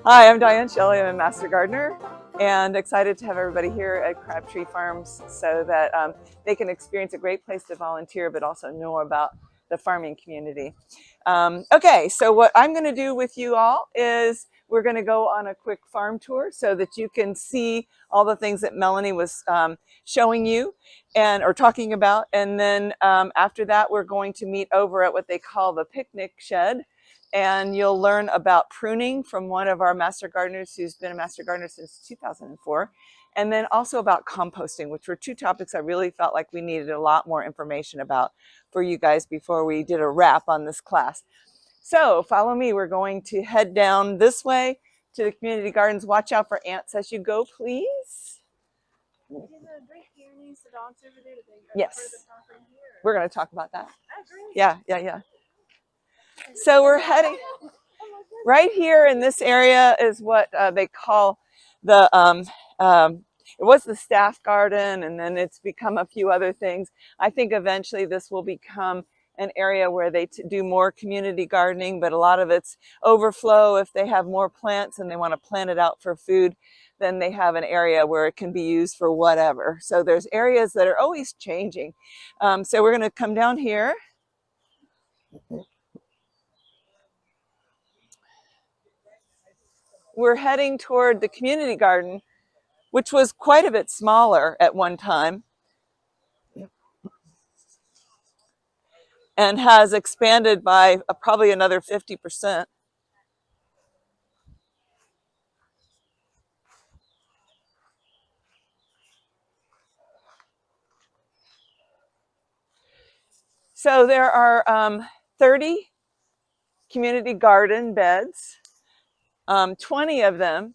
Hi, I'm Diane Shelly. I'm a master gardener and excited to have everybody here at Crabtree Farms so that they can experience a great place to volunteer, but also know about the farming community. Okay, so what I'm going to do with you all is we're going to go on a quick farm tour so that you can see all the things that Melanie was showing you or talking about. And then after that, we're going to meet over at what they call the picnic shed. And you'll learn about pruning from one of our master gardeners who's been a master gardener since 2004. And then also about composting, which were two topics I really felt like we needed a lot more information about for you guys before we did a wrap on this class. So follow me. We're going to head down this way to the community gardens. Watch out for ants as you go, please. Yes. We're going to talk about that. Yeah. So we're heading right here in this area is what they call the it was the staff garden, and then it's become a few other things. I think eventually this will become an area where they do more community gardening, but a lot of it's overflow. If they have more plants and they want to plant it out for food, then they have an area where it can be used for whatever. So there's areas that are always changing. So we're going to come down here. We're heading toward the community garden, which was quite a bit smaller at one time and has expanded by probably another 50%. So there are 30 community garden beds. 20 of them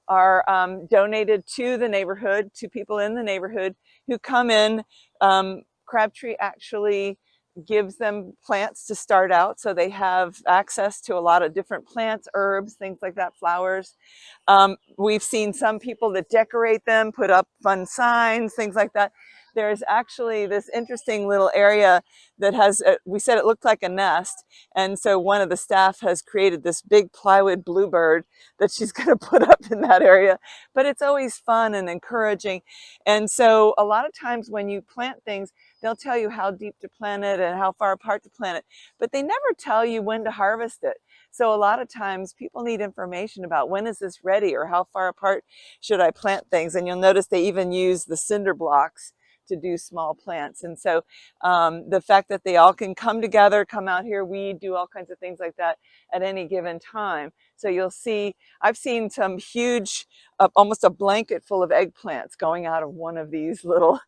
are donated to the neighborhood, to people in the neighborhood who come in. Crabtree actually gives them plants to start out, so they have access to a lot of different plants, herbs, things like that, flowers. We've seen some people that decorate them, put up fun signs, things like that. There's actually this interesting little area that has, we said it looked like a nest. And so one of the staff has created this big plywood bluebird that she's going to put up in that area. But it's always fun and encouraging. And so a lot of times when you plant things, they'll tell you how deep to plant it and how far apart to plant it, but they never tell you when to harvest it. So a lot of times people need information about when is this ready or how far apart should I plant things. And you'll notice they even use the cinder blocks to do small plants. And so the fact that they all can come together, come out here, weed, do all kinds of things like that at any given time. So you'll see, I've seen some huge, almost a blanket full of eggplants going out of one of these little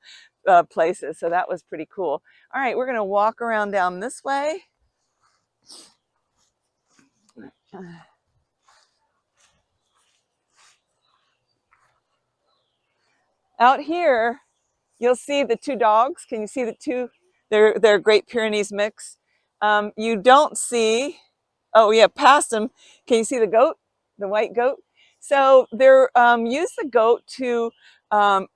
places. So that was pretty cool. All right, we're going to walk around down this way. Out here, you'll see the two dogs. Can you see the two? They're Great Pyrenees mix. You don't see, oh yeah, past them. Can you see the goat, the white goat? So they're use the goat to kind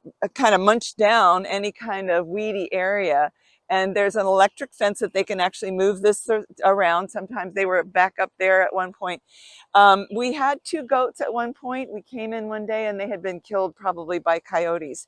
of munch down any kind of weedy area. And there's an electric fence that they can actually move this around. Sometimes they were back up there at one point. We had two goats at one point. We came in one day and they had been killed probably by coyotes.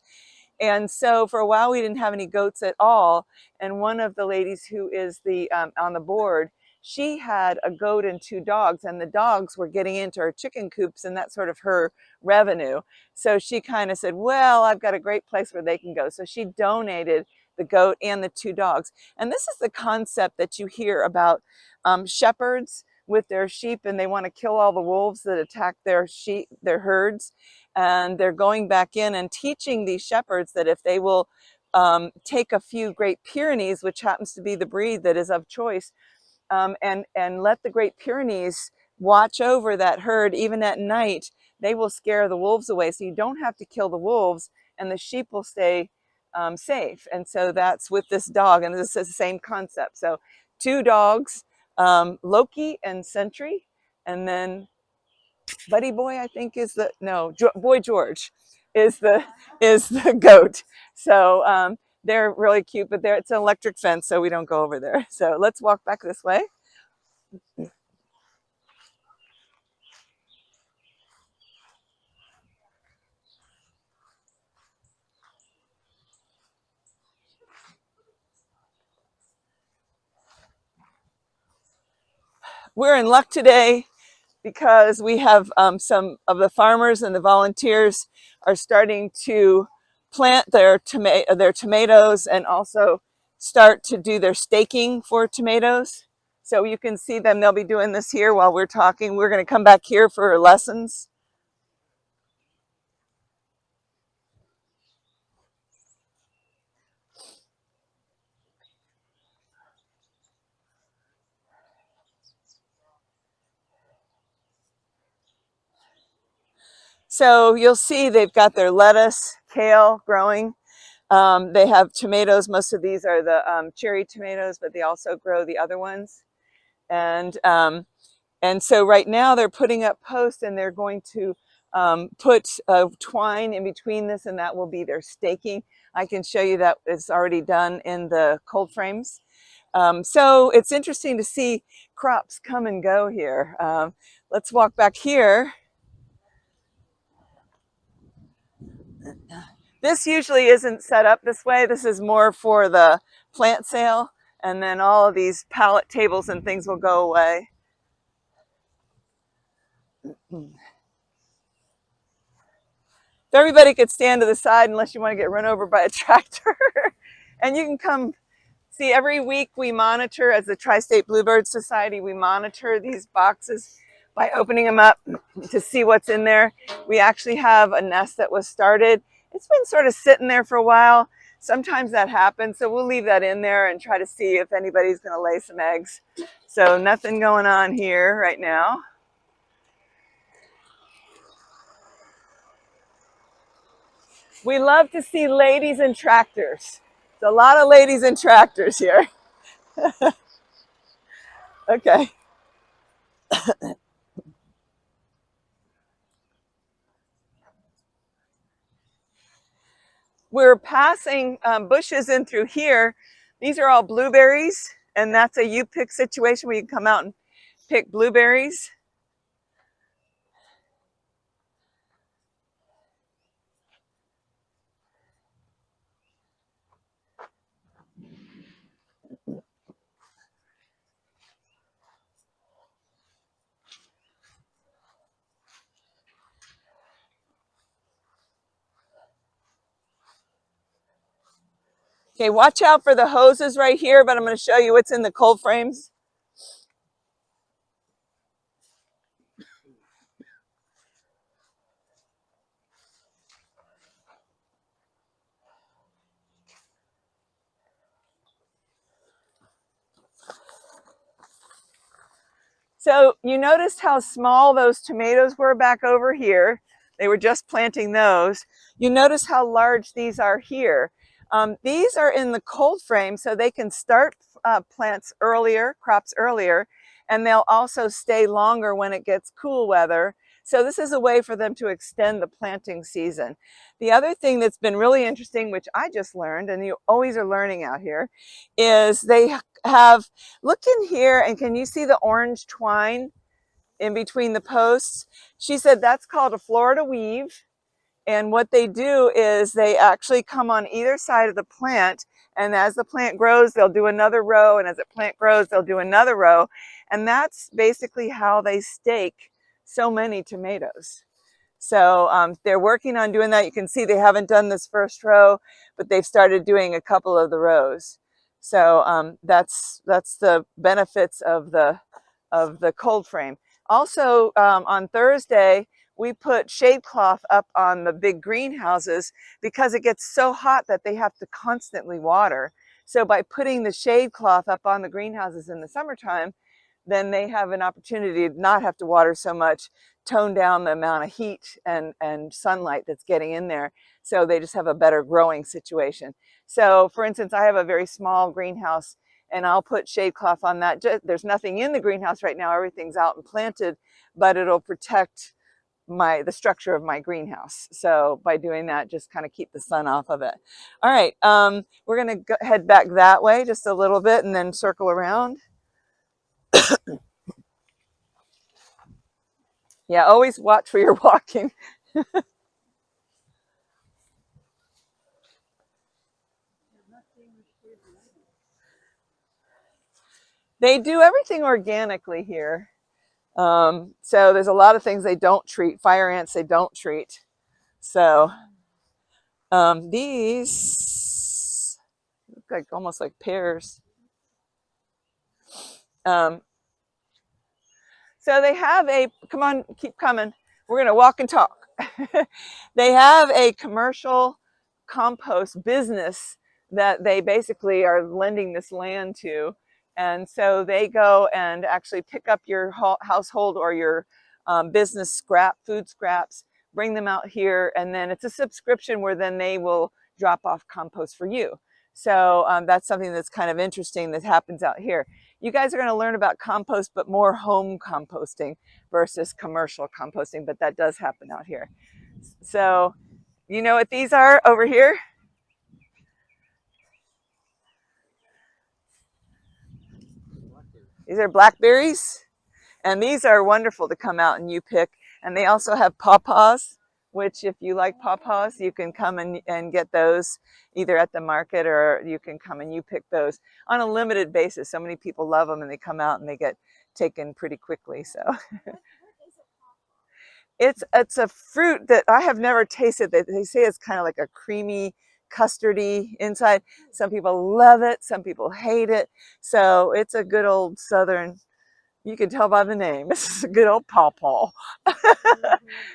And so for a while we didn't have any goats at all. And one of the ladies who is the on the board, she had a goat and two dogs, and the dogs were getting into her chicken coops, and that's sort of her revenue. So she kind of said, well, I've got a great place where they can go. So she donated the goat and the two dogs. And this is the concept that you hear about shepherds with their sheep, and they want to kill all the wolves that attack their sheep, their herds. And they're going back in and teaching these shepherds that if they will take a few Great Pyrenees, which happens to be the breed that is of choice, and let the Great Pyrenees watch over that herd even at night, they will scare the wolves away. So you don't have to kill the wolves, and the sheep will stay safe. And so that's with this dog, and this is the same concept. So two dogs, Loki and Sentry, and then Buddy Boy, I think is the, no, Boy George is the goat. So they're really cute, but it's an electric fence, so we don't go over there. So let's walk back this way. We're in luck today because we have some of the farmers and the volunteers are starting to plant their tomatoes and also start to do their staking for tomatoes. So you can see them, they'll be doing this here while we're talking. We're going to come back here for lessons. So you'll see they've got their lettuce, kale growing. They have tomatoes. Most of these are the cherry tomatoes, but they also grow the other ones. And so right now they're putting up posts and they're going to put twine in between this, and that will be their staking. I can show you that it's already done in the cold frames. So it's interesting to see crops come and go here. Let's walk back here. This usually isn't set up this way. This is more for the plant sale, and then all of these pallet tables and things will go away. If everybody could stand to the side unless you want to get run over by a tractor. And you can come see, every week we monitor, as the Tri-State Bluebird Society, we monitor these boxes by opening them up to see what's in there. We actually have a nest that was started. It's been sort of sitting there for a while. Sometimes that happens, so we'll leave that in there and try to see if anybody's going to lay some eggs. So nothing going on here right now. We love to see ladies and tractors. There's a lot of ladies and tractors here. Okay. We're passing bushes in through here. These are all blueberries, and that's a you pick situation where you can come out and pick blueberries. Okay, watch out for the hoses right here, but I'm going to show you what's in the cold frames. So you noticed how small those tomatoes were back over here. They were just planting those. You notice how large these are here. These are in the cold frame, so they can start plants earlier, crops earlier, and they'll also stay longer when it gets cool weather. So this is a way for them to extend the planting season. The other thing that's been really interesting, which I just learned, and you always are learning out here, is they have, look in here, and can you see the orange twine in between the posts? She said that's called a Florida weave. And what they do is they actually come on either side of the plant, and as the plant grows, they'll do another row, and as the plant grows, they'll do another row. And that's basically how they stake so many tomatoes. So they're working on doing that. You can see they haven't done this first row, but they've started doing a couple of the rows. So that's the benefits of the cold frame. Also on Thursday, we put shade cloth up on the big greenhouses because it gets so hot that they have to constantly water. So by putting the shade cloth up on the greenhouses in the summertime, then they have an opportunity to not have to water so much, tone down the amount of heat and sunlight that's getting in there. So they just have a better growing situation. So for instance, I have a very small greenhouse, and I'll put shade cloth on that. There's nothing in the greenhouse right now. Everything's out and planted, but it'll protect the structure of my greenhouse. So by doing that, just kind of keep the sun off of it. All right, we're gonna head back that way just a little bit and then circle around. Yeah, always watch where you're walking. They do everything organically here. So there's a lot of things they don't treat. Fire ants they don't treat. So these look like almost like pears. So they have a, come on, keep coming. We're going to walk and talk. They have a commercial compost business that they basically are lending this land to. And so they go and actually pick up your household or your business food scraps, bring them out here, and then it's a subscription where then they will drop off compost for you. So that's something that's kind of interesting that happens out here. You guys are going to learn about compost, but more home composting versus commercial composting, but that does happen out here. So you know what these are over here? These are blackberries, and these are wonderful to come out and you pick. And they also have pawpaws, which if you like pawpaws, you can come and get those either at the market or you can come and you pick those on a limited basis. So many people love them and they come out and they get taken pretty quickly. So it's a fruit that I have never tasted. They say it's kind of like a creamy, custardy inside. Some people love it, some people hate it. So it's a good old southern, you can tell by the name, it's a good old pawpaw.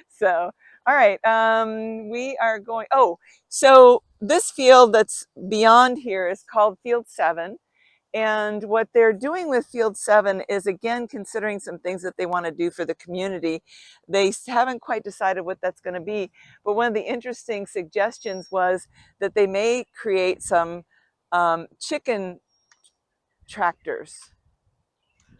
So all right, we are going, so this field that's beyond here is called Field 7. And what they're doing with Field 7 is, again, considering some things that they want to do for the community. They haven't quite decided what that's going to be. But one of the interesting suggestions was that they may create some chicken tractors.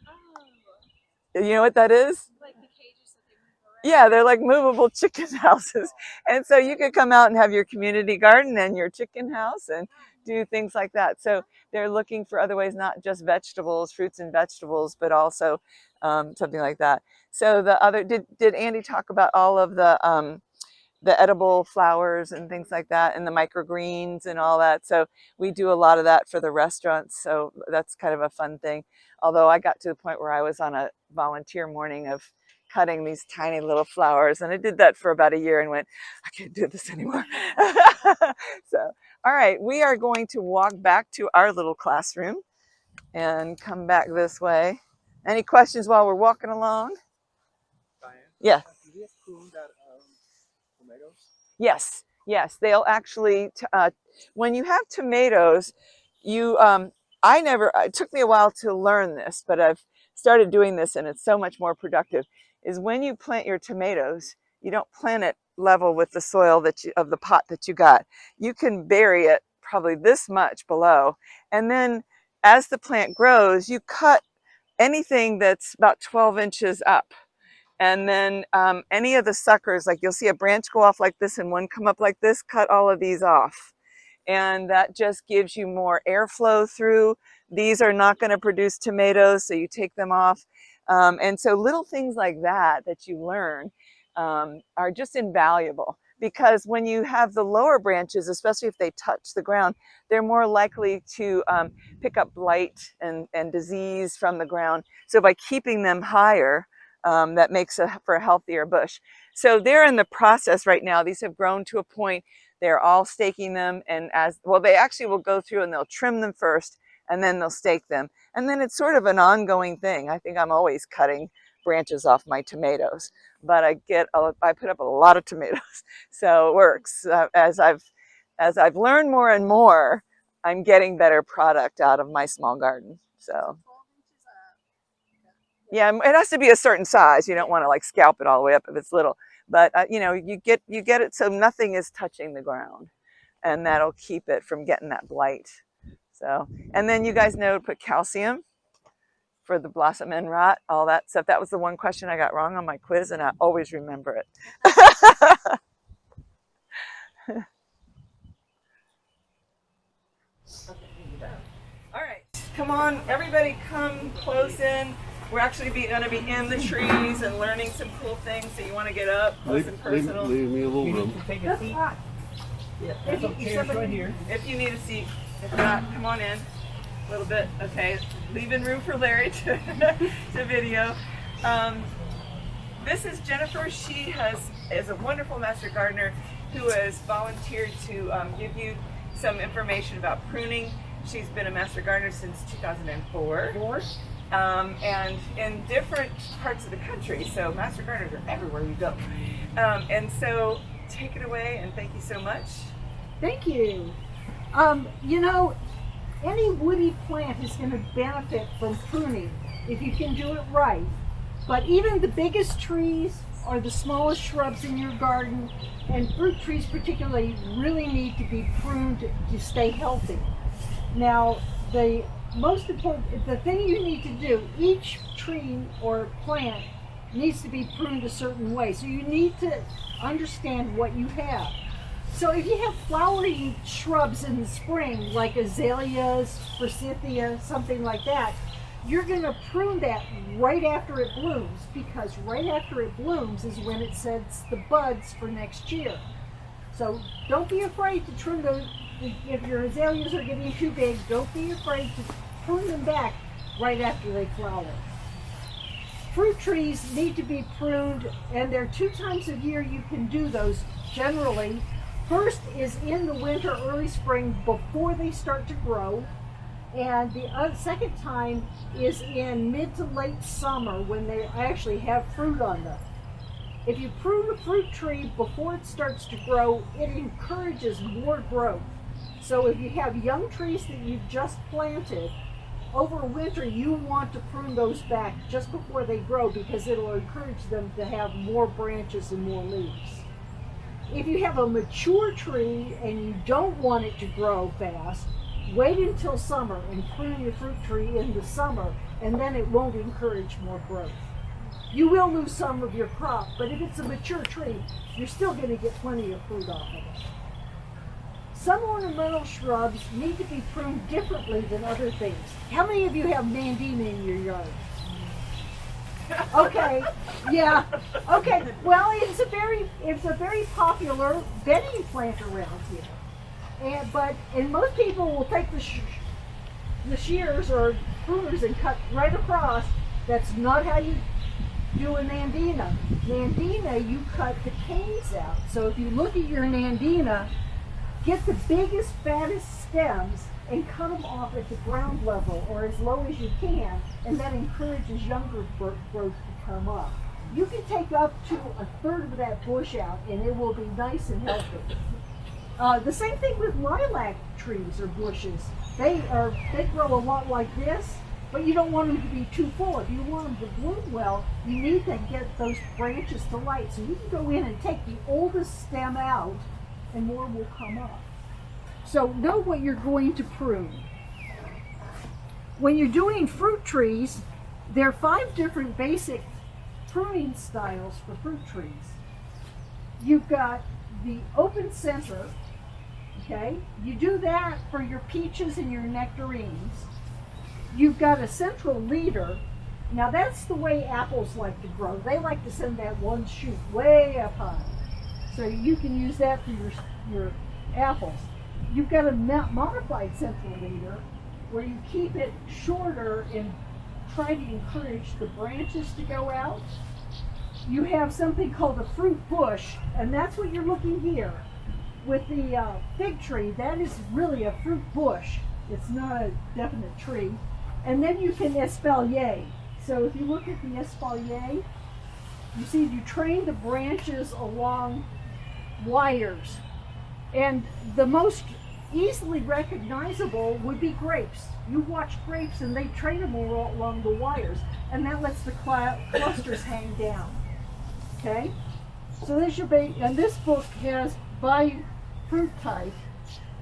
Oh. You know what that is? Like the cages that they move around. Yeah, they're like movable chicken houses. And so you could come out and have your community garden and your chicken house and do things like that. So they're looking for other ways, not just vegetables, fruits and vegetables, but also something like that. So the other, did Andy talk about all of the edible flowers and things like that and the microgreens and all that? So we do a lot of that for the restaurants. So that's kind of a fun thing. Although I got to the point where I was on a volunteer morning of cutting these tiny little flowers. And I did that for about a year and went, I can't do this anymore. So, all right, we are going to walk back to our little classroom and come back this way. Any questions while we're walking along? Diane? Yeah. Do they prune that tomatoes? Yes, yes. They'll actually, when you have tomatoes, you, it took me a while to learn this, but I've started doing this and it's so much more productive, is when you plant your tomatoes, you don't plant it level with the soil of the pot that you got. You can bury it probably this much below. And then as the plant grows, you cut anything that's about 12 inches up. And then any of the suckers, like you'll see a branch go off like this and one come up like this, cut all of these off. And that just gives you more airflow through. These are not going to produce tomatoes, so you take them off. And so little things like that you learn are just invaluable, because when you have the lower branches, especially if they touch the ground, they're more likely to pick up blight and disease from the ground. So by keeping them higher, that makes for a healthier bush. So they're in the process right now. These have grown to a point, they're all staking them, and they actually will go through and they'll trim them first and then they'll stake them. And then it's sort of an ongoing thing. I think I'm always cutting branches off my tomatoes, but I put up a lot of tomatoes. So it works. As I've learned more and more, I'm getting better product out of my small garden. So yeah, it has to be a certain size. You don't want to like scalp it all the way up if it's little, but you know, you get it so nothing is touching the ground, and that'll keep it from getting that blight. So, and then you guys know to put calcium for the blossom end rot, all that stuff. That was the one question I got wrong on my quiz, and I always remember it. All right, come on, everybody come close in. We're actually going to be in the trees and learning some cool things, so you want to get up close and personal. Leave me a little room. Take a seat. Yeah, there's some chairs right here. If you need a seat. If not, come on in. A little bit, okay. Leaving room for Larry to, to video. This is Jennifer. She is a wonderful master gardener who has volunteered to give you some information about pruning. She's been a master gardener since 2004. And in different parts of the country. So master gardeners are everywhere you go. And so take it away, and thank you so much. Thank you. You know, any woody plant is going to benefit from pruning if you can do it right. But even the biggest trees or the smallest shrubs in your garden, and fruit trees particularly, really need to be pruned to stay healthy. Now, the thing you need to do, each tree or plant needs to be pruned a certain way. So you need to understand what you have. So if you have flowering shrubs in the spring, like azaleas, forsythia, something like that, you're going to prune that right after it blooms, because right after it blooms is when it sets the buds for next year. So don't be afraid to trim those. If your azaleas are getting too big, don't be afraid to prune them back right after they flower. Fruit trees need to be pruned, and there are 2 times a year you can do those generally. First is in the winter, early spring, before they start to grow. And the second time is in mid to late summer when they actually have fruit on them. If you prune a fruit tree before it starts to grow, it encourages more growth. So if you have young trees that you've just planted, over winter you want to prune those back just before they grow, because it'll encourage them to have more branches and more leaves. If you have a mature tree and you don't want it to grow fast, wait until summer and prune your fruit tree in the summer, and then it won't encourage more growth. You will lose some of your crop, but if it's a mature tree, you're still going to get plenty of fruit off of it. Some ornamental shrubs need to be pruned differently than other things. How many of you have mandina in your yard? Okay, yeah, okay. Well, it's a very popular bedding plant around here. And most people will take the shears or pruners and cut right across. That's not how you do a nandina. Nandina, you cut the canes out. So if you look at your nandina, get the biggest, fattest stems and cut them off at the ground level or as low as you can, and that encourages younger growth to come up. You can take up to 1/3 of that bush out, and it will be nice and healthy. The same thing with lilac trees or bushes. They grow a lot like this, but you don't want them to be too full. If you want them to bloom well, you need to get those branches to light. So you can go in and take the oldest stem out, and more will come up. So know what you're going to prune. When you're doing fruit trees, there are 5 different basic pruning styles for fruit trees. You've got the open center, okay? You do that for your peaches and your nectarines. You've got a central leader. Now that's the way apples like to grow. They like to send that one shoot way up high. So you can use that for your apples. You've got a modified central leader where you keep it shorter and try to encourage the branches to go out. You have something called a fruit bush, and that's what you're looking here. With the fig tree, that is really a fruit bush. It's not a definite tree. And then you can espalier. So if you look at the espalier, you see you train the branches along wires. And the most easily recognizable would be grapes. You watch grapes and they train them all along the wires, and that lets the clusters hang down. Okay? So there's your bait, and this book has by fruit type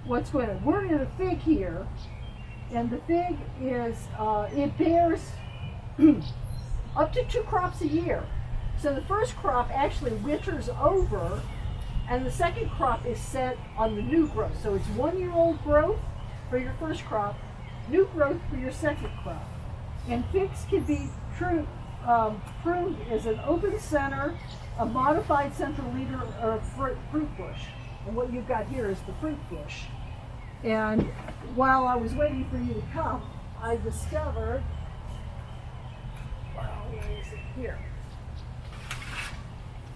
what's going on. We're in a fig here, and the fig is, it bears up to 2 crops a year. So the first crop actually winters over, and the second crop is set on the new growth. So it's 1-year-old growth for your first crop, new growth for your second crop. And figs can be pruned as an open center, a modified central leader, or a fruit bush. And what you've got here is the fruit bush. And while I was waiting for you to come, I discovered, well, where is it here?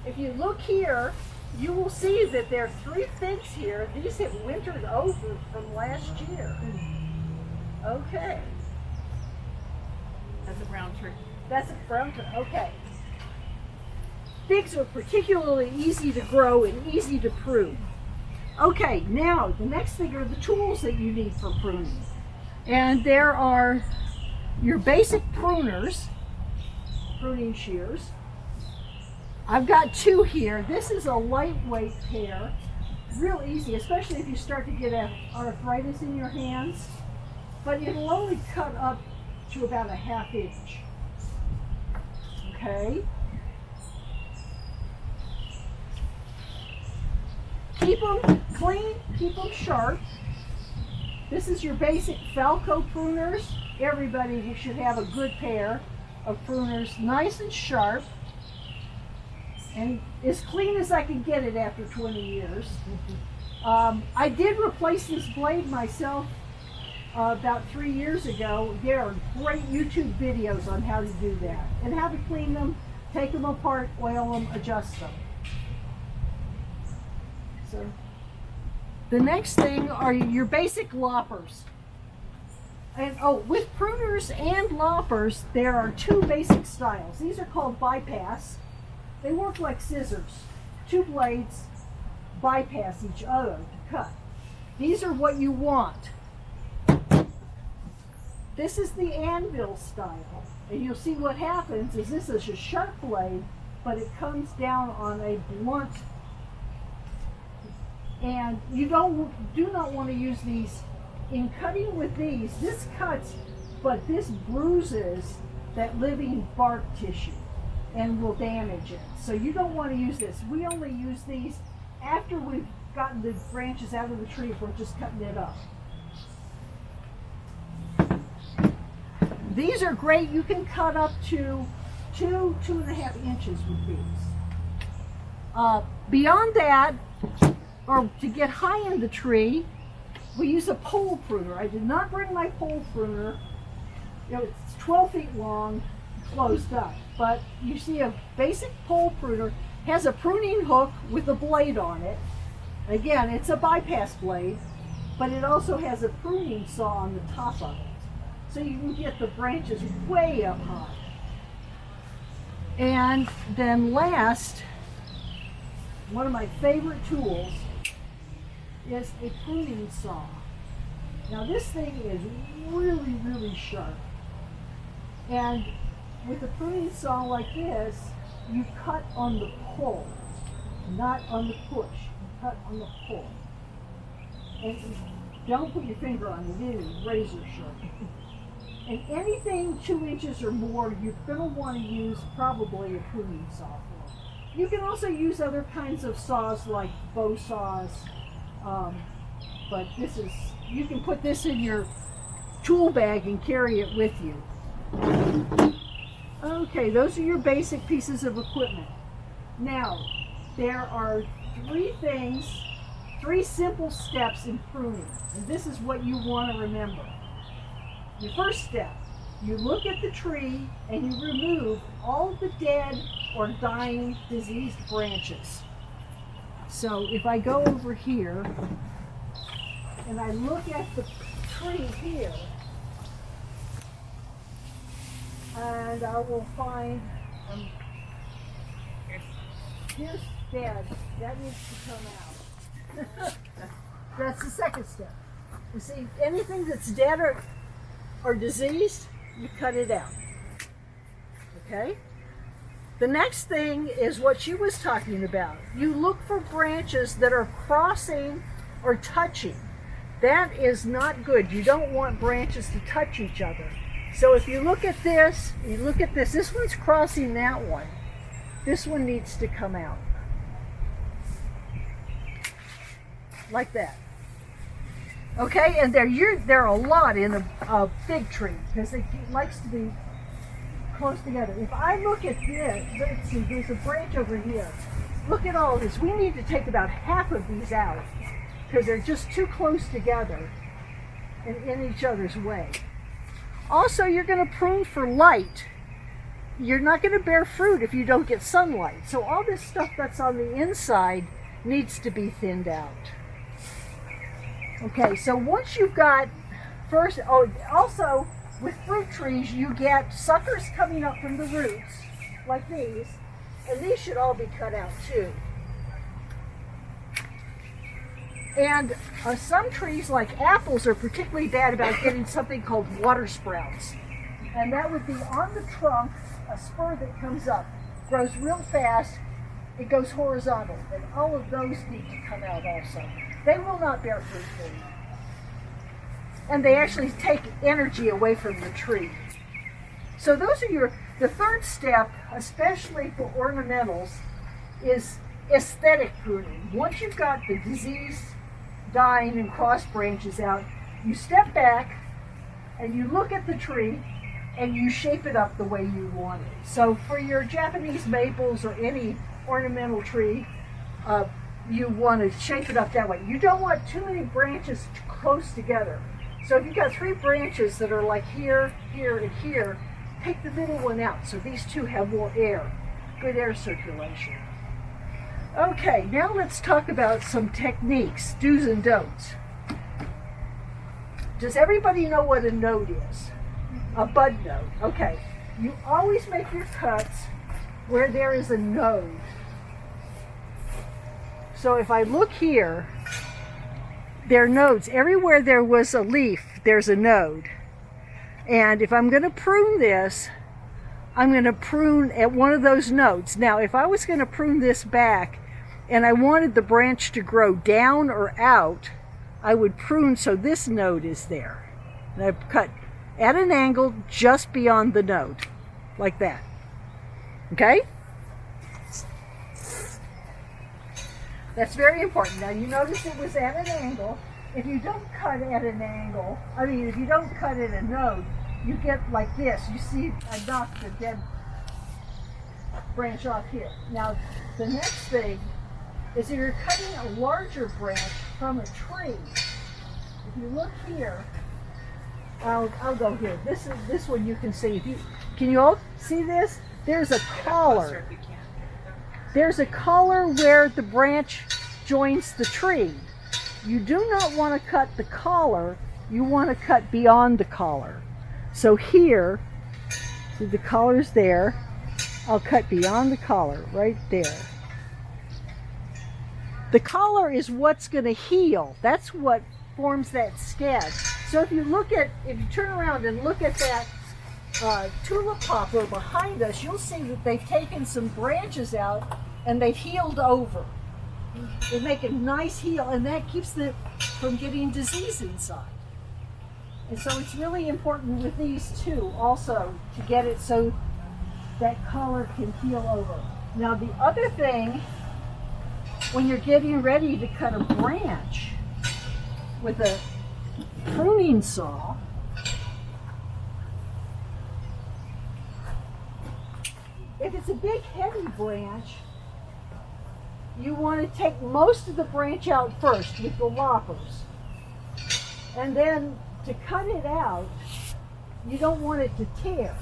If you look here, you will see that there are 3 figs here. These have wintered over from last year. Okay. That's a brown tree. That's a brown tree. Okay. Figs are particularly easy to grow and easy to prune. Okay, now the next thing are the tools that you need for pruning. And there are your basic pruners, pruning shears. I've got 2 here. This is a lightweight pair, real easy, especially if you start to get arthritis in your hands. But it'll only cut up to about a 1/2 inch. Okay. Keep them clean, keep them sharp. This is your basic Falco pruners. Everybody should have a good pair of pruners, nice and sharp, and as clean as I can get it after 20 years. I did replace this blade myself about 3 years ago. There are great YouTube videos on how to do that and how to clean them, take them apart, oil them, adjust them. So the next thing are your basic loppers. And with pruners and loppers, there are 2 basic styles. These are called bypass. They work like scissors. 2 blades bypass each other to cut. These are what you want. This is the anvil style. And you'll see what happens is this is a sharp blade, but it comes down on a blunt. And you do not want to use these. In cutting with these, this cuts, but this bruises that living bark tissue and will damage it. So you don't want to use this. We only use these after we've gotten the branches out of the tree if we're just cutting it up. These are great. You can cut up to 2.5 inches with these. Beyond that, or to get high in the tree, we use a pole pruner. I did not bring my pole pruner. It's 12 feet long, closed up. But you see a basic pole pruner has a pruning hook with a blade on it. Again, it's a bypass blade, but it also has a pruning saw on the top of it. So you can get the branches way up high. And then last, one of my favorite tools is a pruning saw. Now this thing is really, really sharp. And with a pruning saw like this, you cut on the pull, not on the push. You cut on the pull. And don't put your finger on it, it is razor sharp. And anything 2 inches or more, you're going to want to use probably a pruning saw for. You can also use other kinds of saws like bow saws, but you can put this in your tool bag and carry it with you. Okay, those are your basic pieces of equipment. Now, there are 3 simple steps in pruning, and this is what you want to remember. Your first step, you look at the tree and you remove all the dead or dying diseased branches. So if I go over here and I look at the tree here, and I will find, here's dead, that needs to come out. That's the second step. You see, anything that's dead or diseased, you cut it out. Okay? The next thing is what she was talking about. You look for branches that are crossing or touching. That is not good. You don't want branches to touch each other. So if you look at this, this one's crossing that one. This one needs to come out. Like that. Okay, and there are a lot in a fig tree because it likes to be close together. If I look at this, let's see, there's a branch over here. Look at all this. We need to take about half of these out because they're just too close together and in each other's way. Also, you're going to prune for light. You're not going to bear fruit if you don't get sunlight. So all this stuff that's on the inside needs to be thinned out. Okay, so once you've got also with fruit trees, you get suckers coming up from the roots, like these, and these should all be cut out too. And some trees, like apples, are particularly bad about getting something called water sprouts. And that would be on the trunk, a spur that comes up, grows real fast, it goes horizontal, and all of those need to come out also. They will not bear fruit for you. And they actually take energy away from the tree. So those are the third step, especially for ornamentals, is aesthetic pruning. Once you've got the disease, dying, and cross branches out, you step back and you look at the tree and you shape it up the way you want it. So for your Japanese maples or any ornamental tree, you want to shape it up that way. You don't want too many branches close together. So if you've got 3 branches that are like here, here, and here, take the middle one out so these two have more air, good air circulation. Okay, now let's talk about some techniques, do's and don'ts. Does everybody know what a node is? A bud node. Okay, you always make your cuts where there is a node. So if I look here, there are nodes. Everywhere there was a leaf, there's a node. And if I'm going to prune this, I'm going to prune at one of those nodes. Now, if I was going to prune this back and I wanted the branch to grow down or out, I would prune so this node is there. And I cut at an angle just beyond the node, like that. Okay? That's very important. Now you notice it was at an angle. If you don't cut at an angle, if you don't cut at a node, you get like this. You see I knocked the dead branch off here. Now the next thing is if you're cutting a larger branch from a tree, if you look here, I'll go here. This one you can see. Can you all see this? There's a collar. There's a collar where the branch joins the tree. You do not want to cut the collar, you want to cut beyond the collar. So here, see the collar's there, I'll cut beyond the collar, right there. The collar is what's going to heal. That's what forms that scad. So if you turn around and look at that tulip poplar behind us, you'll see that they've taken some branches out and they've healed over. They make a nice heel, and that keeps them from getting disease inside. And so it's really important with these too, also, to get it so that color can heal over. Now the other thing, when you're getting ready to cut a branch with a pruning saw, if it's a big heavy branch, you want to take most of the branch out first with the loppers. And then to cut it out, you don't want it to tear.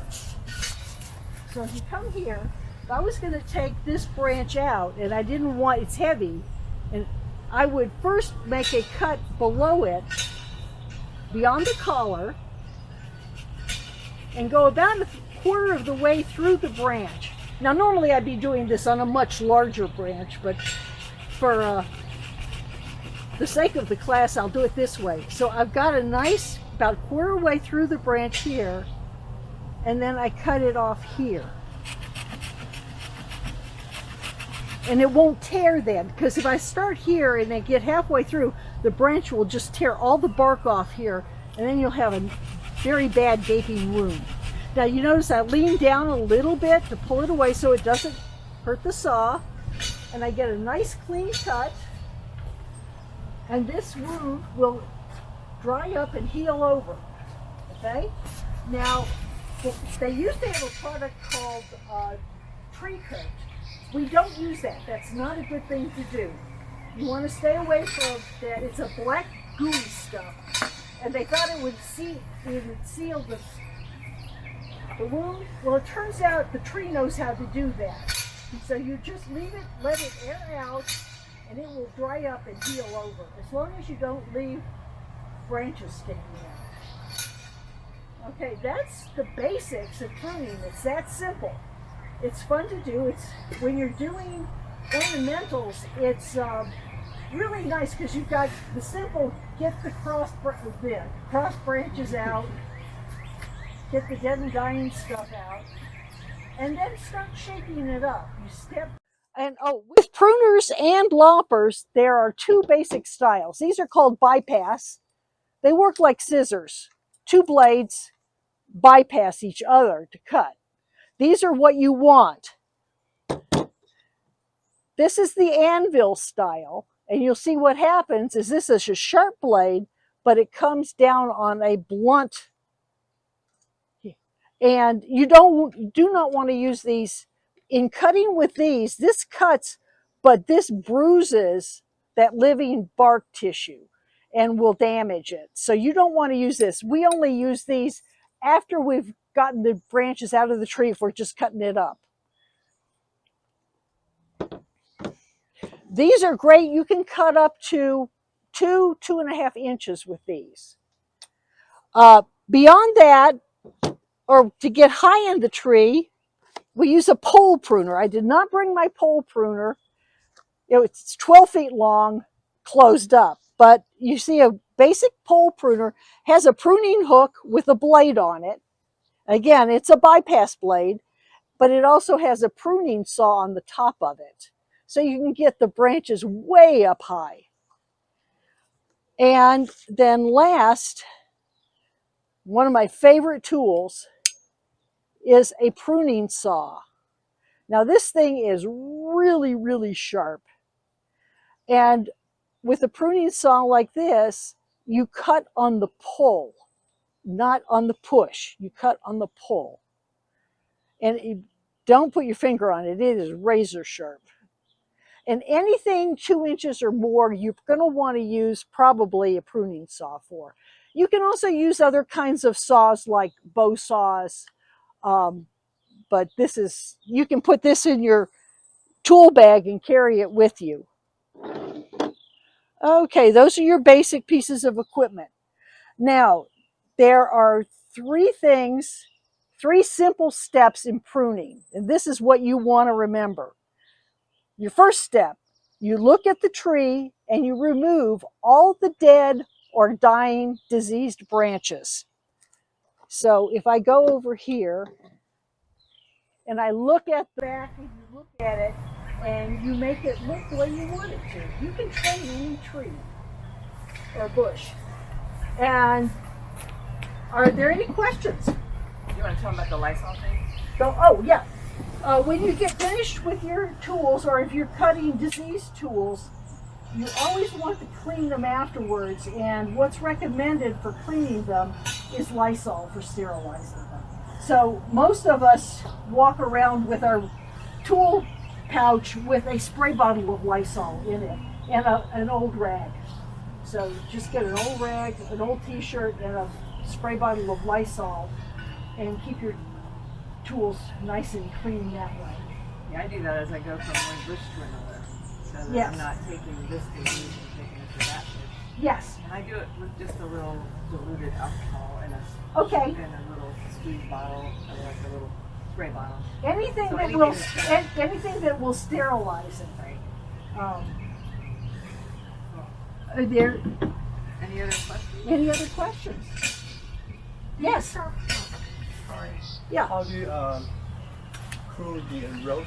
So if you come here, if I was going to take this branch out and I didn't want, it's heavy, and I would first make a cut below it, beyond the collar, and go about a quarter of the way through the branch. Now normally I'd be doing this on a much larger branch, but for the sake of the class, I'll do it this way. So I've got a nice, about quarter way through the branch here, and then I cut it off here. And it won't tear then, because if I start here and then get halfway through, the branch will just tear all the bark off here, and then you'll have a very bad gaping wound. Now you notice I lean down a little bit to pull it away so it doesn't hurt the saw, and I get a nice clean cut, and this wound will dry up and heal over. Okay? Now, they used to have a product called tree coat. We don't use that. That's not a good thing to do. You want to stay away from that. It's a black gooey stuff, and they thought it would seal the The wound, well, it turns out the tree knows how to do that. So you just leave it, let it air out, and it will dry up and heal over, as long as you don't leave branches sticking out. Okay, that's the basics of pruning. It's that simple. It's fun to do. It's when you're doing ornamentals, it's really nice because you've got the simple, get the cross branches out, get the dead and dying stuff out, and then start shaking it up. You step. And with pruners and loppers, there are two basic styles. These are called bypass. They work like scissors. Two blades bypass each other to cut. These are what you want. This is the anvil style, and you'll see what happens is this is a sharp blade, but it comes down on a blunt. And you do not want to use these. In cutting with these, this cuts, but this bruises that living bark tissue and will damage it. So you don't want to use this. We only use these after we've gotten the branches out of the tree if we're just cutting it up. These are great. You can cut up to 2.5 inches with these. Beyond that, or to get high in the tree, we use a pole pruner. I did not bring my pole pruner. It's 12 feet long, closed up. But you see a basic pole pruner has a pruning hook with a blade on it. Again, it's a bypass blade, but it also has a pruning saw on the top of it. So you can get the branches way up high. And then last, one of my favorite tools is a pruning saw. Now this thing is really, really sharp. And with a pruning saw like this, you cut on the pull, not on the push. You cut on the pull. And you don't put your finger on it. It is razor sharp. And anything 2 inches or more, you're going to want to use probably a pruning saw for. You can also use other kinds of saws like bow saws. But this is, you can put this in your tool bag and carry it with you. Okay, those are your basic pieces of equipment. Now, there are three simple steps in pruning, and this is what you want to remember. Your first step, you look at the tree and you remove all the dead or dying diseased branches. So if I go over here and I look at the back and you look at it and you make it look the way you want it to, you can trim any tree or bush. And are there any questions? You want to tell them about the Lysol thing? Oh, yeah. When you get finished with your tools, or if you're cutting diseased tools, you always want to clean them afterwards. And what's recommended for cleaning them is Lysol for sterilizing them. So most of us walk around with our tool pouch with a spray bottle of Lysol in it and an old rag. So just get an old rag, an old t-shirt, and a spray bottle of Lysol, and keep your tools nice and clean that way. Yeah, I do that as I go from one bush to another. So that Yes. I'm not taking this disease and taking it to that bush. Yes. And I do it with just a little diluted alcohol and Okay. and a little squeeze bottle, or like a little spray bottle. Anything So that anything will that's- anything that will sterilize it. Right. Are there Any other questions? any other questions? Yes. Sorry. Yeah. How do you prune the rose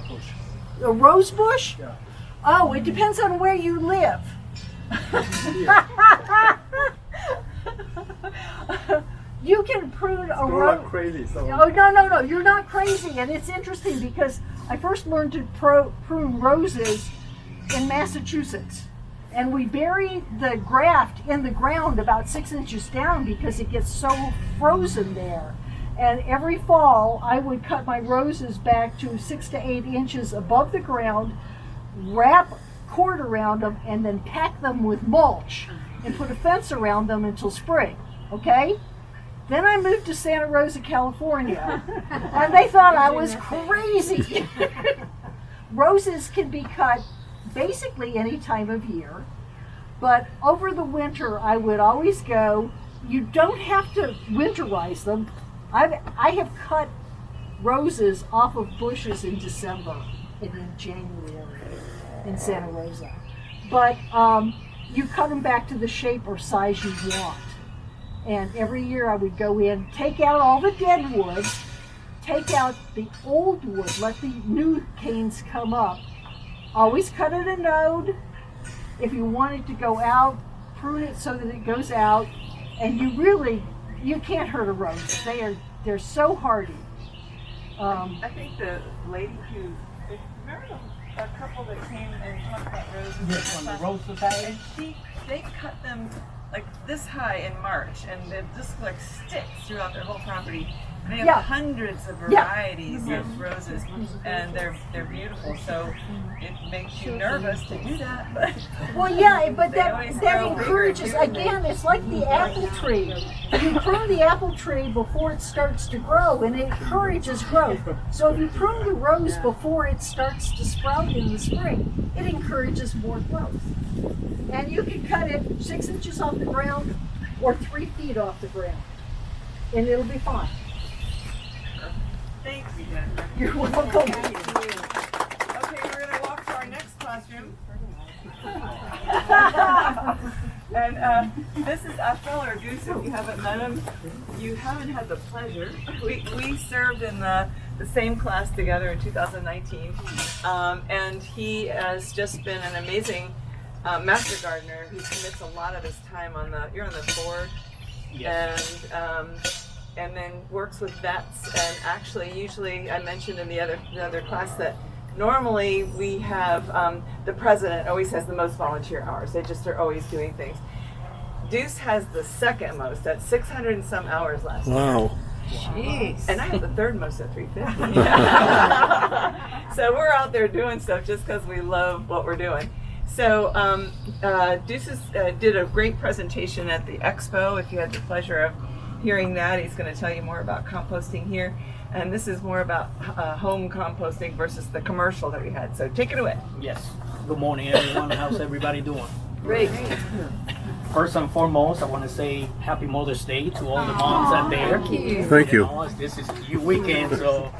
bush? A rose bush? Yeah. Oh, it depends on where you live. You can prune a Grow rose. like crazy. So Oh, no, you're not crazy. And it's interesting because I first learned to prune roses in Massachusetts. And we bury the graft in the ground about 6 inches down because it gets so frozen there. And every fall, I would cut my roses back to 6 to 8 inches above the ground, wrap cord around them, and then pack them with mulch and put a fence around them until spring. Okay? Then I moved to Santa Rosa, California, and they thought I was crazy. Roses can be cut basically any time of year, but over the winter I would always go. You don't have to winterize them. I have cut roses off of bushes in December and in January in Santa Rosa, but you cut them back to the shape or size you want. And every year I would go in, take out all the dead wood, take out the old wood, let the new canes come up. Always cut at a node. If you want it to go out, prune it so that it goes out. And you can't hurt a rose. They're so hardy. I think the lady who, remember a couple that came and talked about roses? Yes, on the Rose Society. And they cut them like this high in March, and they just like sticks throughout their whole property. And they have Yeah. hundreds of varieties of roses, and they're beautiful. So it makes you nervous to do that, but Well, yeah, but They always that grow bigger encourages. too. Again, it's like the apple tree. You prune the apple tree before it starts to grow, and it encourages growth. So if you prune the rose before it starts to sprout in the spring, it encourages more growth. And you can cut it 6 inches off the ground or 3 feet off the ground, and it'll be fine. thank you, Jennifer. You're welcome. Okay, we're gonna walk to our next classroom. And this is Ashbell or Deuce. If you haven't met him, you haven't had the pleasure. We served in the same class together in 2019, and he has just been an amazing master gardener who commits a lot of his time you're on the board. Yes. And then works with vets, and actually usually I mentioned in the other class that normally we have the president always has the most volunteer hours. They just are always doing things. Deuce has the second most at 600 and some hours last year. Wow. Jeez. And I have the third most at 350. So we're out there doing stuff just because we love what we're doing. So Deuce did a great presentation at the expo. If you had the pleasure of hearing that, he's going to tell you more about composting here. And this is more about home composting versus the commercial that we had. So take it away. Yes. Good morning, everyone. How's everybody doing? Great. First and foremost, I want to say Happy Mother's Day to all the moms out there. Thank you. know, this is your weekend, so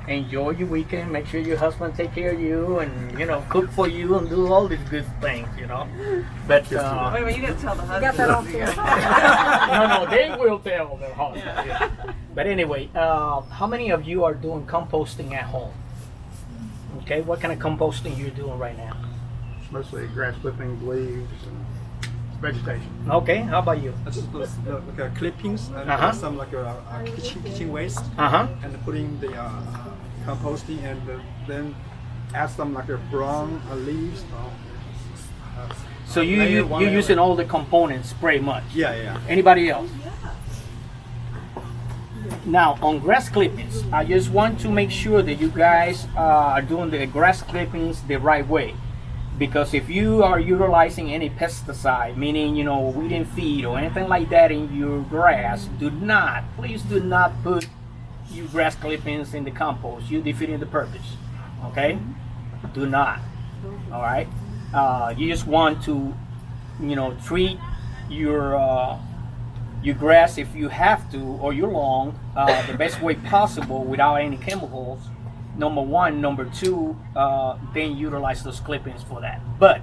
enjoy your weekend. Make sure your husband take care of you, and cook for you and do all these good things. But Wait, you got to tell the husband. got that on film. no, they will tell their husband. Yeah. But anyway, how many of you are doing composting at home? Okay, what kind of composting you're doing right now? Mostly grass clippings, leaves, and vegetation. Okay, how about you? That's just like clippings and some like kitchen waste, and putting the composting, and then add some like brown leaves. So you're using all the components pretty much. Yeah. Anybody else? Now on grass clippings, I just want to make sure that you guys are doing the grass clippings the right way. Because if you are utilizing any pesticide, meaning weed and feed or anything like that in your grass, please do not put your grass clippings in the compost. You're defeating the purpose. Okay? Do not. All right? You just want to, treat your grass, if you have to, or your lawn, the best way possible without any chemicals. Number one. Number two, then utilize those clippings for that. But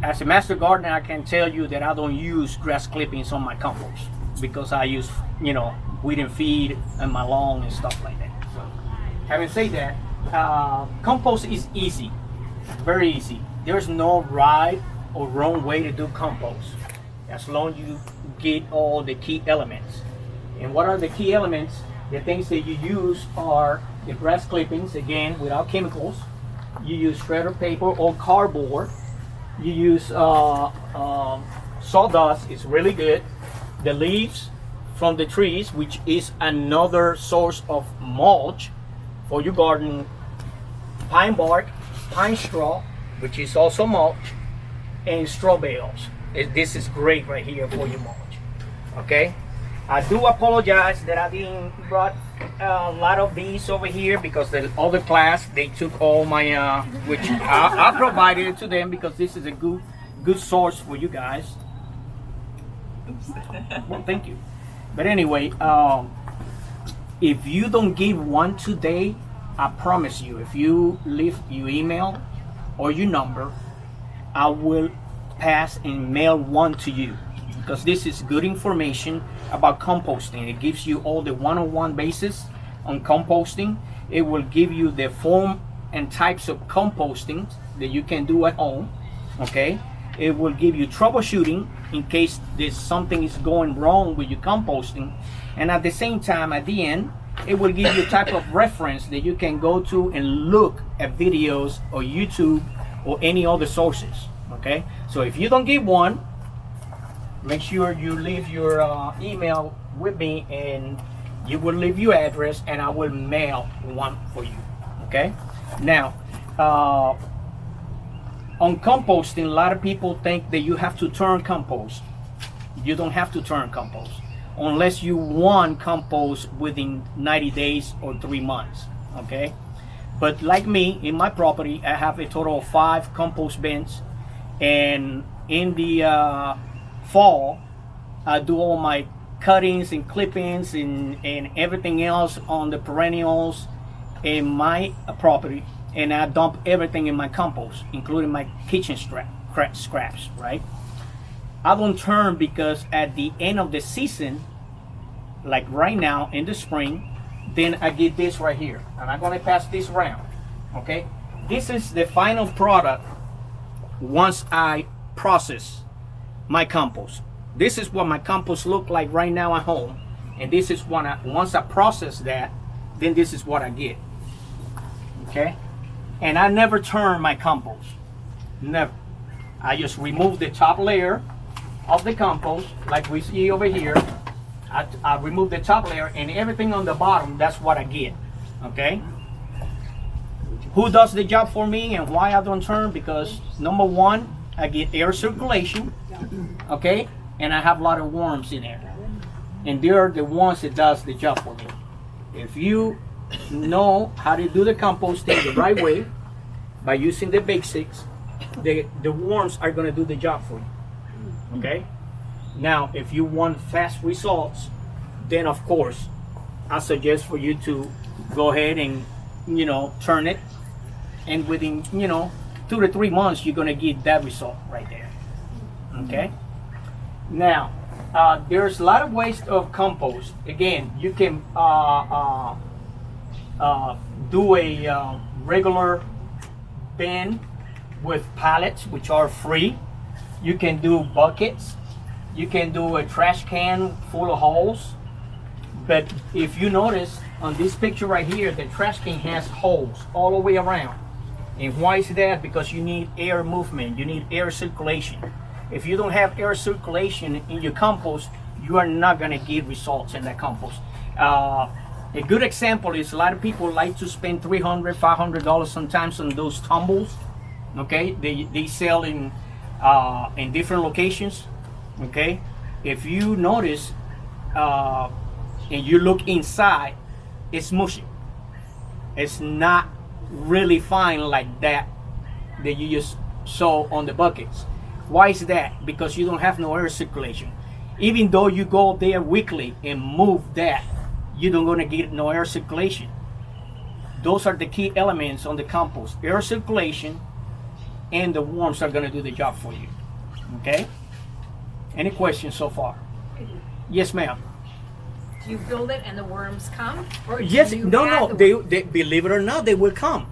as a master gardener, I can tell you that I don't use grass clippings on my compost because I use, weed and feed and my lawn and stuff like that. So, having said that, compost is easy, very easy. There's no right or wrong way to do compost, as long as you get all the key elements. And what are the key elements? The things that you use are the grass clippings, again, without chemicals. You use shredded paper or cardboard. You use sawdust, it's really good. The leaves from the trees, which is another source of mulch for your garden. Pine bark, pine straw, which is also mulch, and straw bales. This is great right here for your mulch. Okay, I do apologize that I didn't brought a lot of these over here because the other class they took all my which I provided it to them because this is a good source for you guys. Well, thank you. But anyway, if you don't give one today, I promise you, if you leave your email or your number, I will pass and mail one to you, because this is good information about composting. It gives you all the one-on-one basis on composting. It will give you the form and types of composting that you can do at home. Okay, it will give you troubleshooting in case there's something is going wrong with your composting, and at the same time, at the end, it will give you a type of reference that you can go to and look at videos or YouTube or any other sources. Okay, so if you don't give one, make sure you leave your email with me, and you will leave your address, and I will mail one for you. Okay, now on composting, a lot of people think that you have to turn compost. You don't have to turn compost unless you want compost within 90 days or 3 months. Okay, but like me, in my property, I have a total of 5 compost bins, and in the fall, I do all my cuttings and clippings and everything else on the perennials in my property, and I dump everything in my compost, including my kitchen scraps, right? I don't turn because at the end of the season, like right now in the spring, then I get this right here, and I'm gonna pass this around. Okay, this is the final product once I process my compost. This is what my compost look like right now at home, and this is what once I process that, then this is what I get. Okay, and I never turn my compost, never. I just remove the top layer of the compost like we see over here. I remove the top layer, and everything on the bottom, that's what I get. Okay, who does the job for me and why I don't turn? Because number one, I get air circulation, okay, and I have a lot of worms in there, and they're the ones that does the job for me. If you know how to do the composting the right way by using the basics, the worms are going to do the job for you. Okay, now if you want fast results, then of course I suggest for you to go ahead and turn it, and within 2 to 3 months you're going to get that result right there. Okay, now there's a lot of ways of compost. Again, you can do a regular bin with pallets, which are free. You can do buckets. You can do a trash can full of holes. But if you notice on this picture right here, the trash can has holes all the way around. And why is that? Because you need air movement. You need air circulation. If you don't have air circulation in your compost, you are not going to get results in that compost. A good example is a lot of people like to spend $300, $500 sometimes on those tumbles. Okay, they sell in different locations. Okay, if you notice and you look inside, it's mushy. It's not really fine like that you just saw on the buckets. Why is that? Because you don't have no air circulation. Even though you go there weekly and move that, you don't gonna get no air circulation. Those are the key elements on the compost: air circulation, and the worms are gonna do the job for you. Okay? Any questions so far? Yes, ma'am. Do you build it and the worms come? Or Yes, do you no, add no. the They believe it or not, they will come.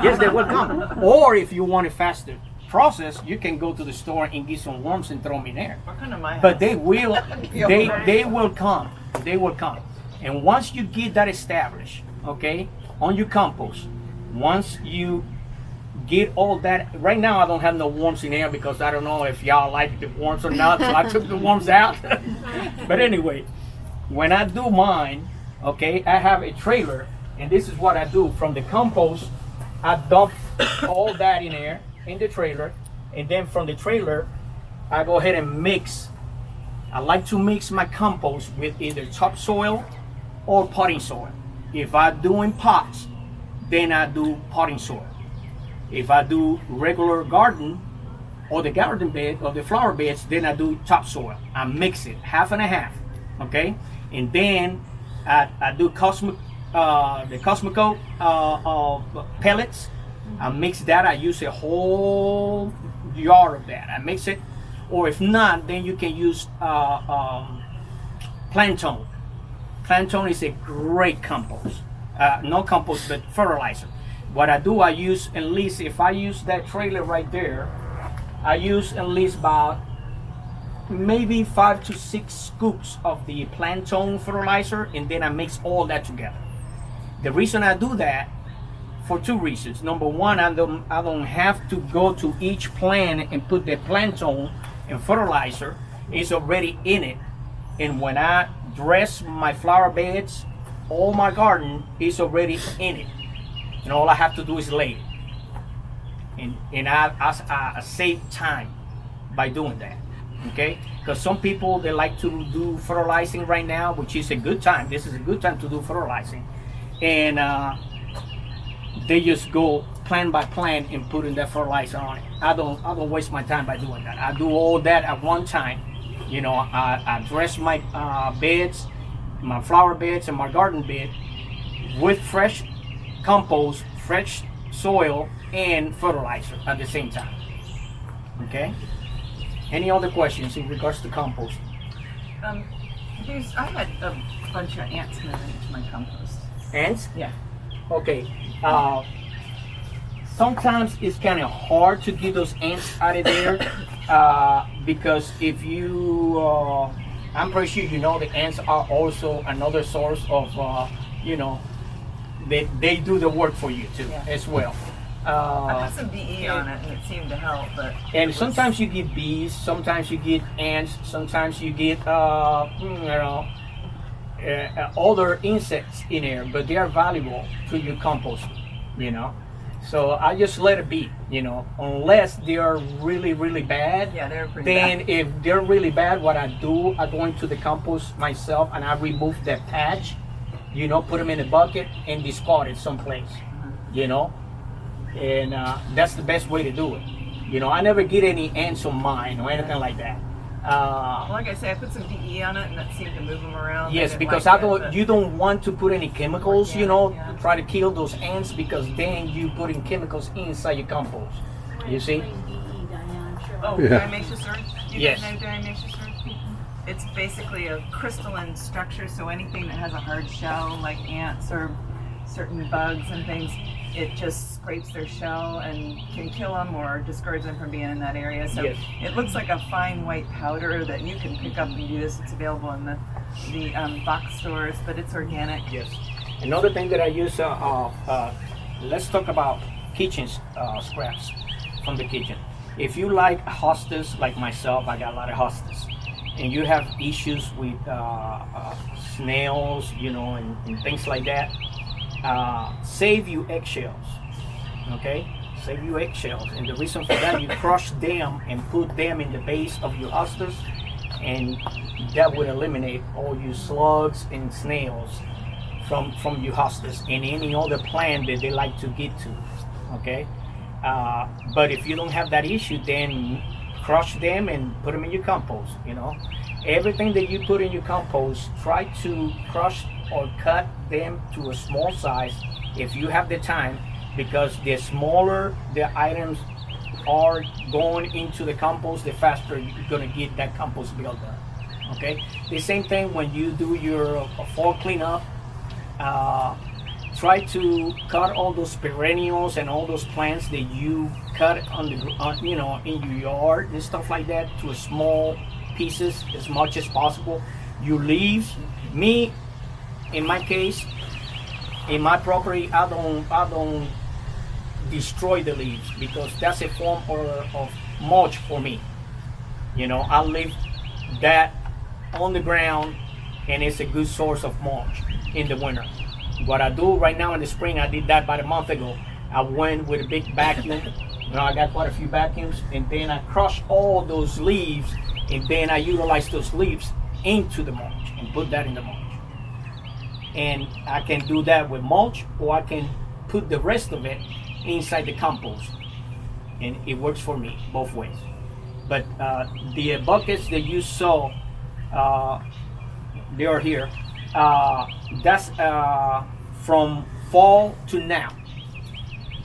Yes, they will come. Or if you want a faster process, you can go to the store and get some worms and throw them in there. Or come to my house. But they will, they will come. They will come. And once you get that established, okay, on your compost, once you get all that, right now I don't have no worms in here because I don't know if y'all like the worms or not, so I took the worms out. But anyway, when I do mine, okay, I have a trailer, and this is what I do. From the compost, I dump all that in there, in the trailer, and then from the trailer, I go ahead and mix I like to mix my compost with either topsoil or potting soil. If I'm doing pots, then I do potting soil. If I do regular garden or the garden bed or the flower beds, then I do topsoil. I mix it half and a half, okay? And then I do the Cosmico pellets. I mix that. I use a whole yard of that. I mix it, or if not, then you can use plantain. Plantain is a great compost. Not compost, but fertilizer. What I do, I use at least, if I use that trailer right there, I use at least about maybe 5 to 6 scoops of the plantain fertilizer, and then I mix all that together. The reason I do that, for 2 reasons. Number one, I don't have to go to each plant and put the plantain and fertilizer. It's already in it. And when I dress my flower beds, all my garden is already in it. And all I have to do is lay it. And I save time by doing that. Okay? Because some people, they like to do fertilizing right now, which is a good time. This is a good time to do fertilizing. And they just go plant by plant and putting that fertilizer on it. I don't waste my time by doing that. I do all that at one time. You know, I dress my beds, my flower beds and my garden bed with fresh compost, fresh soil, and fertilizer at the same time. Okay? Any other questions in regards to compost? Deuce, I had a bunch of ants moving into my compost. Ants? Yeah. Okay. Sometimes it's kind of hard to get those ants out of there because if you, I'm pretty sure you know the ants are also another source of, you know, they do the work for you too as well. I put some DE on it and it seemed to help, but... And sometimes you get bees, sometimes you get ants, sometimes you get, you know, other insects in there, but they are valuable to your compost, you know. So I just let it be, you know, unless they are really, really bad. Yeah, they're pretty then bad. If they're really bad, what I do, I go into the compost myself and I remove that patch, you know, put them in a bucket and discard it someplace, you know. And that's the best way to do it. You know, I never get any ants on mine or anything like that. Like I say, I put some DE on it and that seemed to move them around. Yes, They didn't because like you don't want to put any chemicals, you know, Yeah. to try to kill those ants, because then you putting chemicals inside your compost. You see? Oh, Yeah. diatomaceous earth? You Yes. guys know diatomaceous earth? It's basically a crystalline structure, so anything that has a hard shell, like ants or certain bugs and things, it just scrapes their shell and can kill them or discourage them from being in that area. So Yes. it looks like a fine white powder that you can pick up and use. It's available in the box stores, but it's organic. Yes. Another thing that I use, let's talk about kitchen scraps from the kitchen. If you like hostas, like myself, I got a lot of hostas, and you have issues with snails, you know, and things like that, save you eggshells, okay? Save you eggshells, and the reason for that, you crush them and put them in the base of your hostas, and that would eliminate all your slugs and snails from your hostas and any other plant that they like to get to, okay? But if you don't have that issue, then crush them and put them in your compost, you know? Everything that you put in your compost, try to crush or cut them to a small size if you have the time, because the smaller the items are going into the compost, the faster you're gonna get that compost buildup. Okay? The same thing when you do your fall cleanup, try to cut all those perennials and all those plants that you cut you know, in your yard and stuff like that to small pieces as much as possible. Your leaves, in my case, in my property, I don't destroy the leaves, because that's a form of mulch for me. You know, I leave that on the ground, and it's a good source of mulch in the winter. What I do right now in the spring, I did that about a month ago. I went with a big vacuum. You know, I got quite a few vacuums, and then I crush all those leaves and then I utilize those leaves into the mulch and put that in the mulch. And I can do that with mulch, or I can put the rest of it inside the compost, and it works for me both ways. But the buckets that you saw, they are here. That's from fall to now,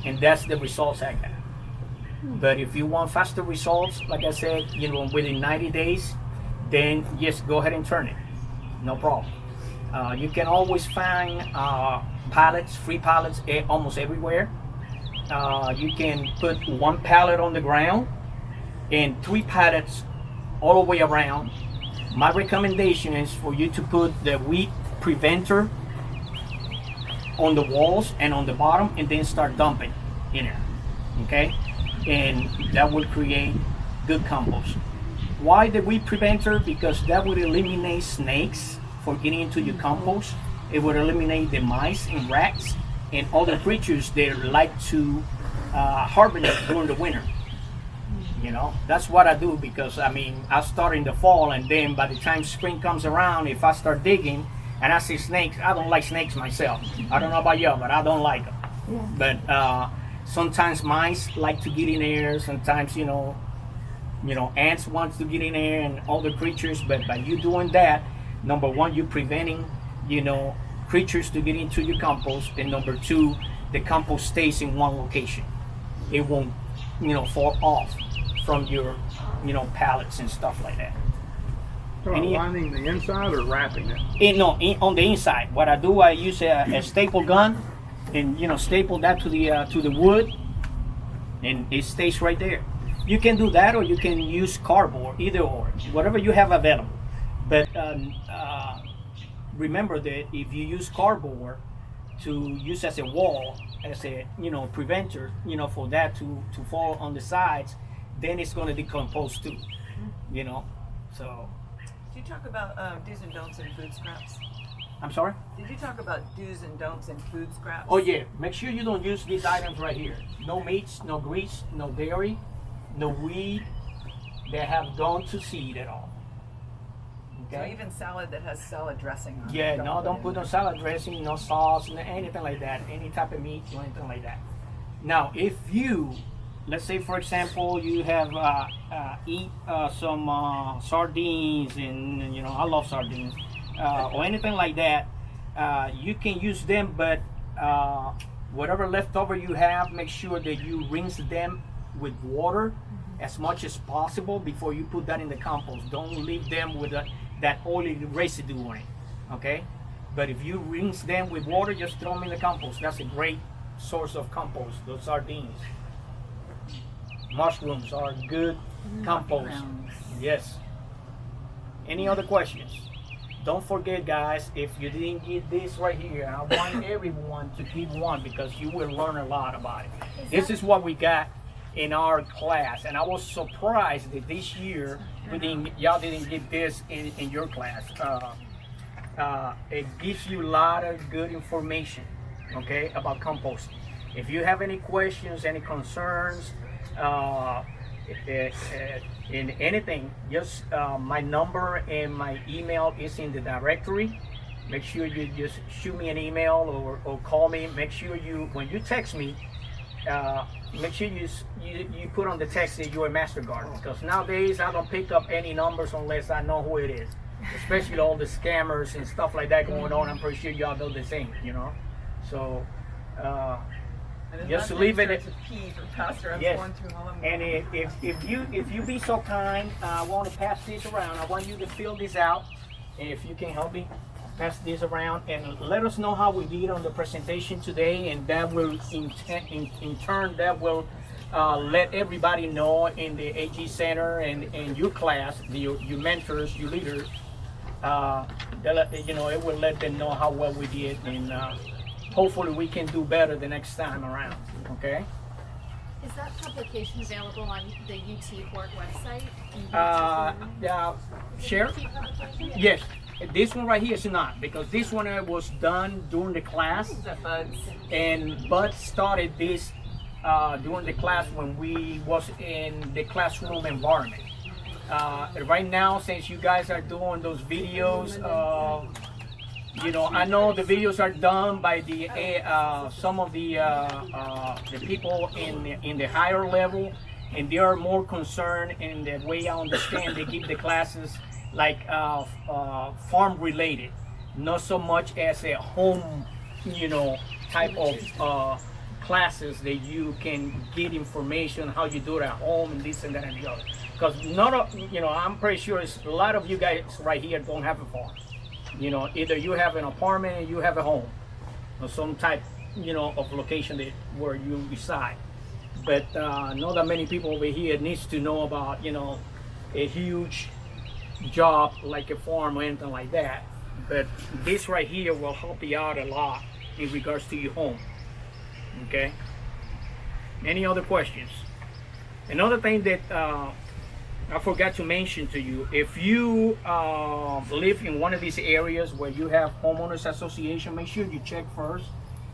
and that's the results I got. But if you want faster results, like I said, within 90 days, then yes, go ahead and turn it, no problem. You can always find pallets, free pallets almost everywhere. You can put one pallet on the ground and 3 pallets all the way around. My recommendation is for you to put the weed preventer on the walls and on the bottom, and then start dumping in there, okay? And that will create good compost. Why the weed preventer? Because that would eliminate snakes from getting into your compost. It would eliminate the mice and rats and other creatures that like to hibernate during the winter. That's what I do, because I start in the fall, and then by the time spring comes around, if I start digging and I see snakes, I don't like snakes myself. I don't know about y'all, but I don't like them. Yeah. But sometimes mice like to get in there. Sometimes, ants want to get in there and other creatures. But by you doing that, number one, you're preventing, creatures to get into your compost. And number two, the compost stays in one location. It won't, fall off from your, pallets and stuff like that. So lining the inside or wrapping it? On the inside. What I do, I use a staple gun, and staple that to the wood, and it stays right there. You can do that, or you can use cardboard, either or, whatever you have available. But remember that if you use cardboard to use as a wall, as a preventer, for that to fall on the sides, then it's going to decompose too. So. Did you talk about do's and don'ts in food scraps? I'm sorry? Did you talk about do's and don'ts in food scraps? Oh yeah, make sure you don't use these items right here. No meats, no grease, no dairy, no weed that have gone to seed at all. Okay. So even salad that has salad dressing on it. Yeah, don't put no salad dressing, no sauce, anything like that, any type of meat or anything like that. Now, if you, let's say for example, you have eat some sardines, and I love sardines, or anything like that, you can use them, but whatever leftover you have, make sure that you rinse them with water as much as possible before you put that in the compost. Don't leave them with that oily residue on it, okay? But if you rinse them with water, just throw them in the compost. That's a great source of compost, those sardines. Mushrooms are good compost. Yes. Any other questions? Don't forget, guys, if you didn't get this right here, I want everyone to get one, because you will learn a lot about it. This is what we got in our class, and I was surprised that this year y'all didn't get this in your class. It gives you a lot of good information, okay, about composting. If you have any questions, any concerns, in anything, just my number and my email is in the directory. Make sure you just shoot me an email or call me. Make sure when you text me, make sure you put on the text that you're a master gardener, because nowadays I don't pick up any numbers unless I know who it is, especially all the scammers and stuff like that going on. I'm pretty sure y'all know the same, so just leave it. Yes. And if you be so kind, I want to pass this around. I want you to fill this out, and if you can help me pass this around and let us know how we did on the presentation today, and that will in turn that will let everybody know in the AG Center and your class, your mentors, your leaders. It will let them know how well we did, and hopefully we can do better the next time around. Okay. Is that publication available on the UT Board website? Share? Yes. This one right here is not, because this one was done during the class, and Bud started this during the class when we was in the classroom environment. right now, since you guys are doing those videos, you know, I know the videos are done by the some of the people in the higher level, and they are more concerned. In the way I understand, they give the classes like farm related, not so much as a home, you know, type of classes that you can get information how you do it at home and this and that and the other. Because you know, I'm pretty sure a lot of you guys right here don't have a farm. You know, either you have an apartment and you have a home, or some type, you know, of location where you reside. But not that many people over here needs to know about, you know, a huge job like a farm or anything like that. But this right here will help you out a lot in regards to your home. Okay. Any other questions? Another thing that I forgot to mention to you, if you live in one of these areas where you have homeowners association, make sure you check first,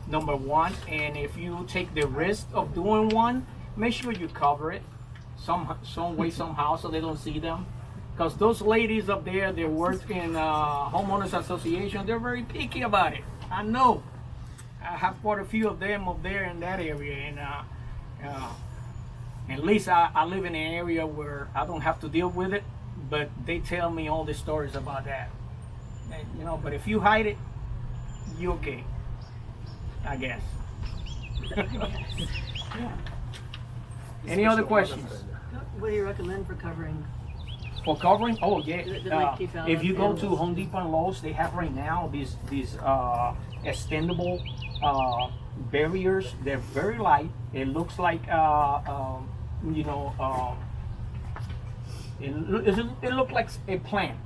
number one. And if you take the risk of doing one, make sure you cover it some way, somehow, so they don't see them. Because those ladies up there, they work in homeowners association, they're very picky about it. I know. I have quite a few of them up there in that area, and at least I live in an area where I don't have to deal with it, but they tell me all the stories about that. And, you know, but if you hide it, you okay, I guess. Yeah. Any other questions? What do you recommend for covering? For covering? Oh yeah. Like you found If you go animals. to Home Depot and Lowe's, they have right now these extendable barriers. They're very light. It looks like you know, it looks like a plant.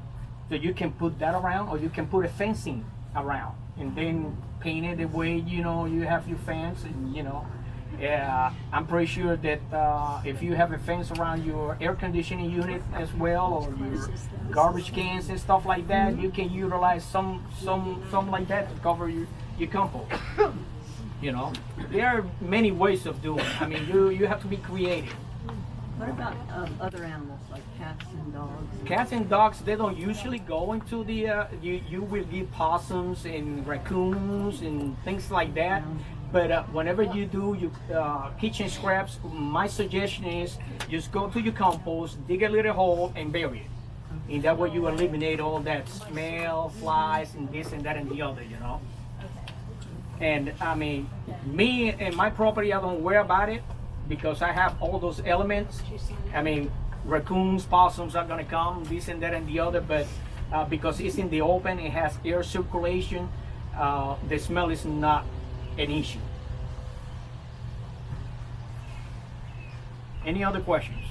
So you can put that around, or you can put a fencing around, and then paint it the way, you know, you have your fence, and you know. I'm pretty sure that if you have a fence around your air conditioning unit as well, or your garbage cans and stuff like that, you can utilize some like that to cover your compost. You know, there are many ways of doing it. I mean, you have to be creative. What about other animals like cats and dogs? Cats and dogs, they don't usually go into the, you will get possums and raccoons and things like that. But whenever you do your kitchen scraps, my suggestion is just go to your compost, dig a little hole, and bury it. And that way you eliminate all that smell, flies, and this and that and the other, you know. And I mean, me and my property, I don't worry about it because I have all those elements. I mean, raccoons, possums are gonna come, this and that and the other, but because it's in the open, it has air circulation, the smell is not an issue. Any other questions?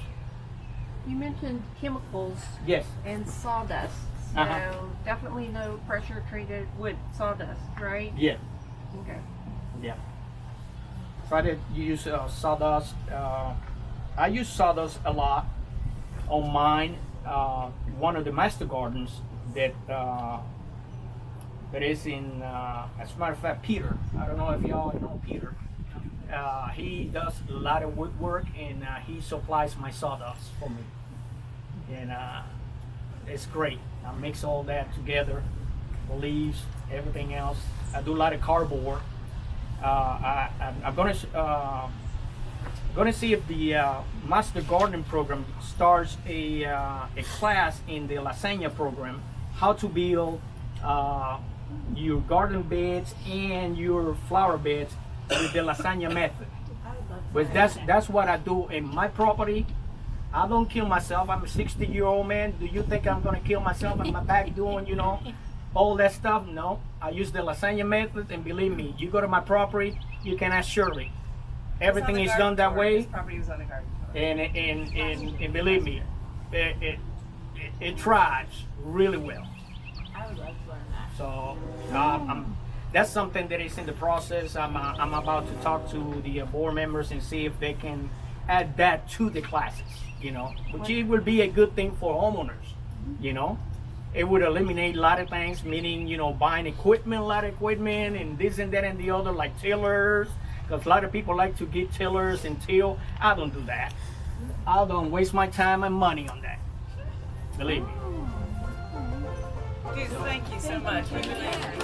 You mentioned chemicals Yes. and sawdust, so definitely no pressure treated wood sawdust, right? Yeah. Okay. Yeah. Try to use sawdust. I use sawdust a lot on mine. One of the master gardens that is in, as a matter of fact, Peter. I don't know if y'all know Peter. He does a lot of woodwork, and he supplies my sawdust for me. And it's great. I mix all that together, the leaves, everything else. I do a lot of cardboard. I'm gonna see if the Master Gardening program starts a class in the lasagna program, how to build your garden beds and your flower beds with the lasagna method. But that's what I do in my property. I don't kill myself. I'm a 60-year-old man. Do you think I'm gonna kill myself in my back doing, you know, all that stuff? No. I use the lasagna method, and believe me, you go to my property, you can ask Shirley. Everything is done that way. Property was on the garden. And believe me, it thrives really well. I would love to learn that. So that's something that is in the process. I'm about to talk to the board members and see if they can add that to the classes, you know, which it would be a good thing for homeowners, you know. It would eliminate a lot of things, meaning, you know, buying a lot of equipment and this and that and the other, like tillers, because a lot of people like to get tillers and till. I don't do that. I don't waste my time and money on that. Believe me. Deuce, thank you so much. We really appreciate it.